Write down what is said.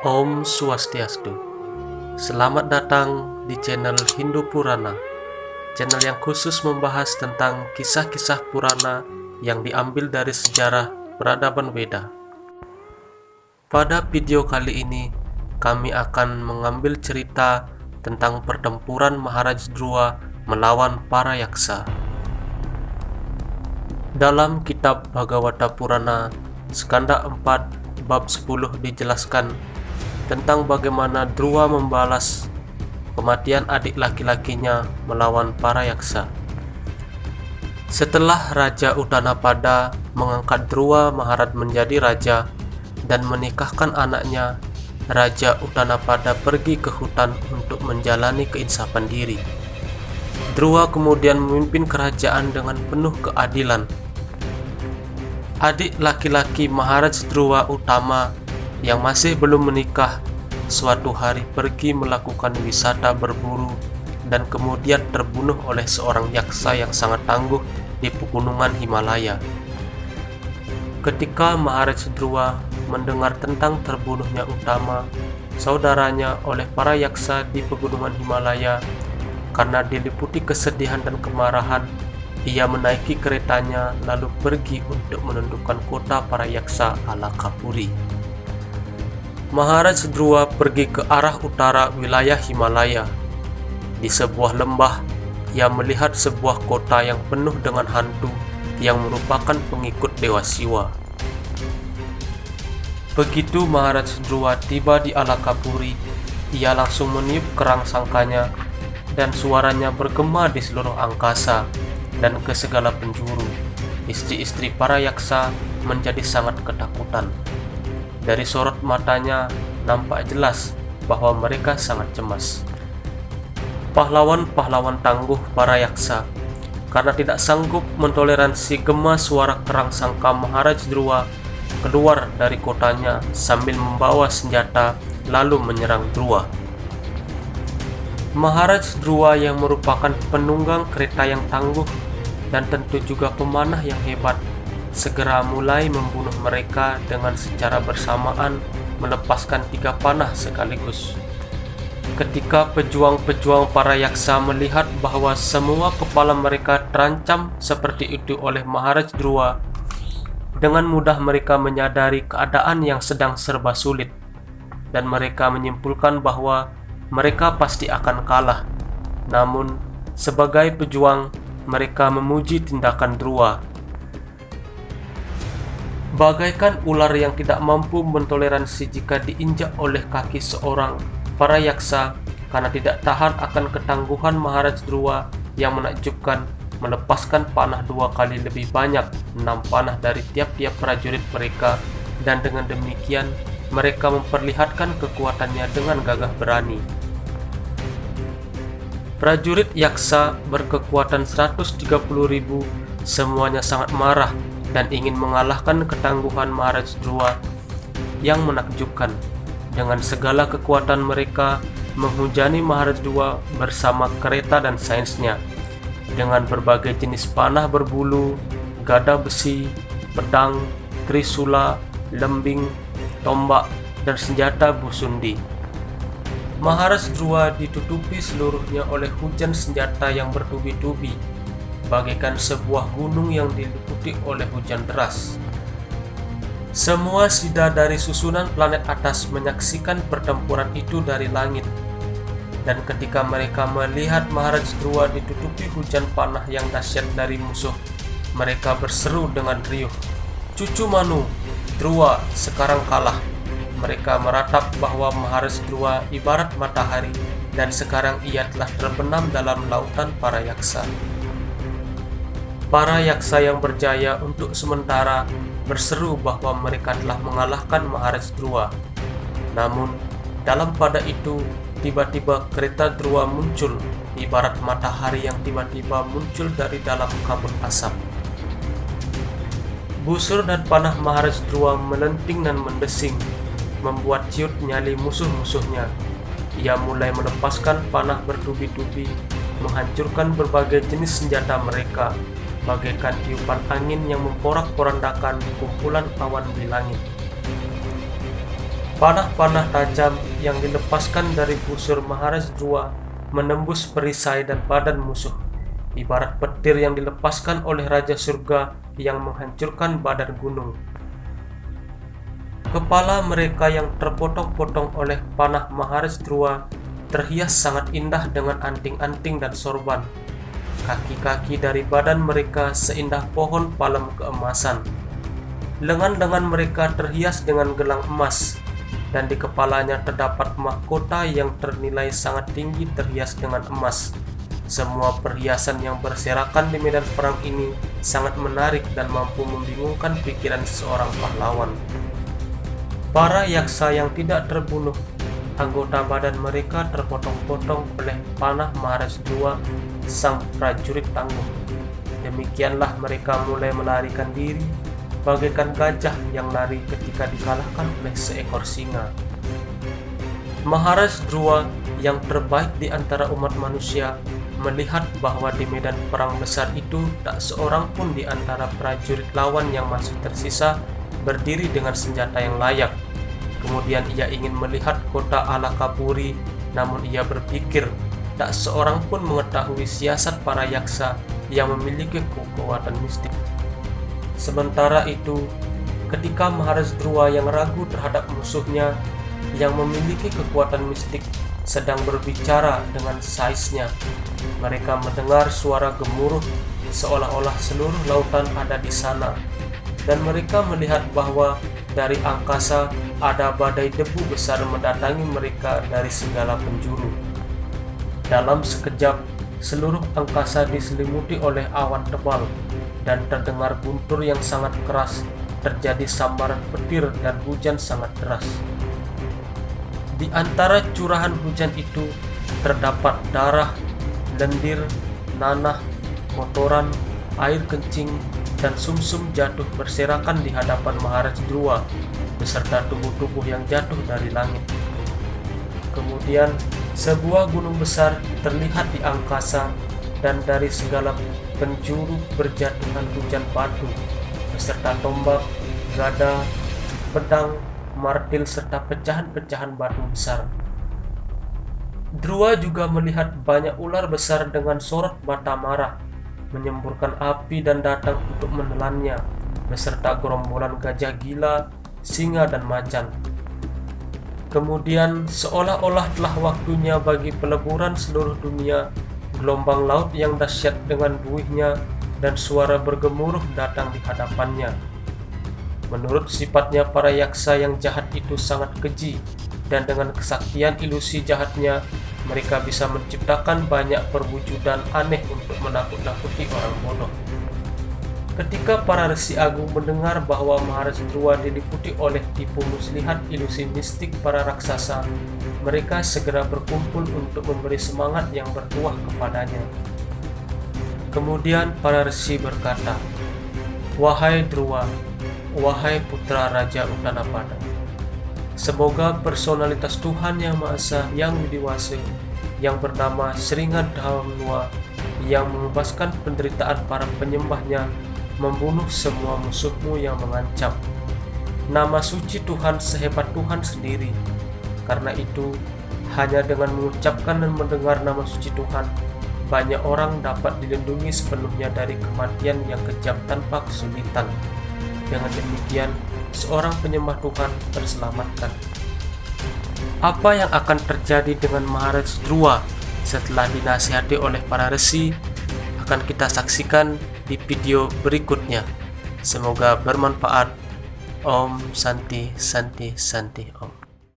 Om Swastiastu. Selamat datang di channel Hindu Purana, channel yang khusus membahas tentang kisah-kisah Purana yang diambil dari sejarah peradaban Weda. Pada video kali ini, kami akan mengambil cerita tentang pertempuran Maharaj Dhruva melawan para yaksa. Dalam kitab Bhagavata Purana, Skanda 4 bab 10 dijelaskan tentang bagaimana Dhruva membalas kematian adik laki-lakinya melawan para yaksa. Setelah Raja Utanapada mengangkat Dhruva Maharaj menjadi raja dan menikahkan anaknya, Raja Utanapada pergi ke hutan untuk menjalani keinsapan diri. Dhruva kemudian memimpin kerajaan dengan penuh keadilan. Adik laki-laki Maharaj Dhruva Utama yang masih belum menikah suatu hari pergi melakukan wisata berburu dan kemudian terbunuh oleh seorang yaksa yang sangat tangguh di pegunungan Himalaya. Ketika Maharaj Dhruva mendengar tentang terbunuhnya Utama, saudaranya, oleh para yaksa di pegunungan Himalaya, karena diliputi kesedihan dan kemarahan, ia menaiki keretanya lalu pergi untuk menundukkan kota para yaksa Alakapuri. Maharaj Dhruva pergi ke arah utara wilayah Himalaya. Di sebuah lembah, ia melihat sebuah kota yang penuh dengan hantu yang merupakan pengikut Dewa Siwa. Begitu Maharaj Dhruva tiba di Alakapuri, ia langsung meniup kerang sangkanya dan suaranya bergema di seluruh angkasa dan ke segala penjuru. Istri-istri para yaksa menjadi sangat ketakutan. Dari sorot matanya nampak jelas bahwa mereka sangat cemas. Pahlawan-pahlawan tangguh para yaksa, karena tidak sanggup mentoleransi gema suara kerang sangka Maharaj Dhruva, keluar dari kotanya sambil membawa senjata lalu menyerang Dhruva. Maharaj Dhruva yang merupakan penunggang kereta yang tangguh dan tentu juga pemanah yang hebat, segera mulai membunuh mereka dengan secara bersamaan melepaskan 3 panah sekaligus. Ketika pejuang-pejuang para yaksa melihat bahwa semua kepala mereka terancam seperti itu oleh Maharaj Dhruva, dengan mudah mereka menyadari keadaan yang sedang serba sulit, dan mereka menyimpulkan bahwa mereka pasti akan kalah. Namun, sebagai pejuang, mereka memuji tindakan Dhruva. Bagaikan ular yang tidak mampu mentoleransi jika diinjak oleh kaki seorang, para yaksa karena tidak tahan akan ketangguhan Maharaj Dhruva yang menakjubkan, melepaskan panah 2 kali lebih banyak, 6 panah dari tiap-tiap prajurit mereka, dan dengan demikian mereka memperlihatkan kekuatannya dengan gagah berani. Prajurit yaksa berkekuatan 130.000 semuanya sangat marah dan ingin mengalahkan ketangguhan Maharaj Dhruva yang menakjubkan. Dengan segala kekuatan mereka menghujani Maharaj Dhruva bersama kereta dan sainsnya dengan berbagai jenis panah berbulu, gada besi, pedang, trisula, lembing, tombak, dan senjata busundi. Maharaj Dhruva ditutupi seluruhnya oleh hujan senjata yang bertubi-tubi, bagaikan sebuah gunung yang diliputi oleh hujan deras. Semua sida dari susunan planet atas menyaksikan pertempuran itu dari langit, dan ketika mereka melihat Maharaj Dhruva ditutupi hujan panah yang dahsyat dari musuh, mereka berseru dengan riuh, "Cucu Manu, Dhruva sekarang kalah." Mereka meratap bahwa Maharaj Dhruva ibarat matahari dan sekarang ia telah terbenam dalam lautan para yaksa. Para yaksa yang berjaya untuk sementara berseru bahwa mereka telah mengalahkan Maharaj Dhruva. Namun, dalam pada itu, tiba-tiba kereta Dhruva muncul ibarat matahari yang tiba-tiba muncul dari dalam kabut asap. Busur dan panah Maharaj Dhruva melenting dan mendesing, membuat ciut nyali musuh-musuhnya. Ia mulai melepaskan panah bertubi-tubi, menghancurkan berbagai jenis senjata mereka, bagaikan tiupan angin yang memporak-porandakan kumpulan awan di langit. Panah-panah tajam yang dilepaskan dari busur Maharaj Dhruva menembus perisai dan badan musuh, ibarat petir yang dilepaskan oleh Raja Surga yang menghancurkan badan gunung. Kepala mereka yang terpotong-potong oleh panah Maharaj Dhruva terhias sangat indah dengan anting-anting dan sorban. Kaki-kaki dari badan mereka seindah pohon palem keemasan. Lengan-lengan mereka terhias dengan gelang emas, dan di kepalanya terdapat mahkota yang ternilai sangat tinggi terhias dengan emas. Semua perhiasan yang berserakan di medan perang ini sangat menarik dan mampu membingungkan pikiran seseorang pahlawan. Para yaksa yang tidak terbunuh, anggota badan mereka terpotong-potong oleh panah Maharaj Dhruva, sang prajurit tangguh. Demikianlah mereka mulai melarikan diri, bagaikan gajah yang lari ketika dikalahkan oleh seekor singa. Maharaj Dhruva yang terbaik di antara umat manusia melihat bahwa di medan perang besar itu tak seorang pun di antara prajurit lawan yang masih tersisa berdiri dengan senjata yang layak. Kemudian ia ingin melihat kota Alakapuri, namun ia berpikir tak seorang pun mengetahui siasat para yaksa yang memiliki kekuatan mistik. Sementara itu, ketika Maharaj Dhruva yang ragu terhadap musuhnya yang memiliki kekuatan mistik sedang berbicara dengan saisnya, mereka mendengar suara gemuruh seolah-olah seluruh lautan ada di sana, dan mereka melihat bahwa dari angkasa ada badai debu besar mendatangi mereka dari segala penjuru. Dalam sekejap, seluruh angkasa diselimuti oleh awan tebal, dan terdengar guntur yang sangat keras, terjadi sambaran petir dan hujan sangat deras. Di antara curahan hujan itu terdapat darah, lendir, nanah, kotoran, air kencing, dan sumsum jatuh berserakan di hadapan Maharaj Dhruva beserta tubuh-tubuh yang jatuh dari langit. Kemudian sebuah gunung besar terlihat di angkasa, dan dari segala penjuru berjatuhan hujan batu beserta tombak, gada, pedang, martil serta pecahan-pecahan batu besar. Dhruva juga melihat banyak ular besar dengan sorot mata marah menyemburkan api dan datang untuk menelannya, beserta gerombolan gajah gila, singa, dan macan. Kemudian, seolah-olah telah waktunya bagi peleburan seluruh dunia, gelombang laut yang dahsyat dengan buihnya dan suara bergemuruh datang di hadapannya. Menurut sifatnya, para yaksa yang jahat itu sangat keji, dan dengan kesaktian ilusi jahatnya, mereka bisa menciptakan banyak perwujudan aneh untuk menakut-nakuti orang bodoh. Ketika para resi agung mendengar bahwa Maharaj Dhruva diliputi oleh tipu muslihat ilusi mistik para raksasa, mereka segera berkumpul untuk memberi semangat yang bertuah kepadanya. Kemudian para resi berkata, "Wahai Dhruva, wahai putra Raja Utanapada, semoga personalitas Tuhan Yang Maha Esa yang widiwasa yang bernama Sringadharma yang membebaskan penderitaan para penyembahnya membunuh semua musuhmu yang mengancam. Nama suci Tuhan sehebat Tuhan sendiri. Karena itu, hanya dengan mengucapkan dan mendengar nama suci Tuhan, banyak orang dapat dilindungi sepenuhnya dari kematian yang kejam tanpa kesulitan. Dengan demikian, seorang penyembah Tuhan terselamatkan." Apa yang akan terjadi dengan Maharaj Dhruva setelah dinasihati oleh para resi akan kita saksikan di video berikutnya. Semoga bermanfaat. Om Santi Santi Santi Om.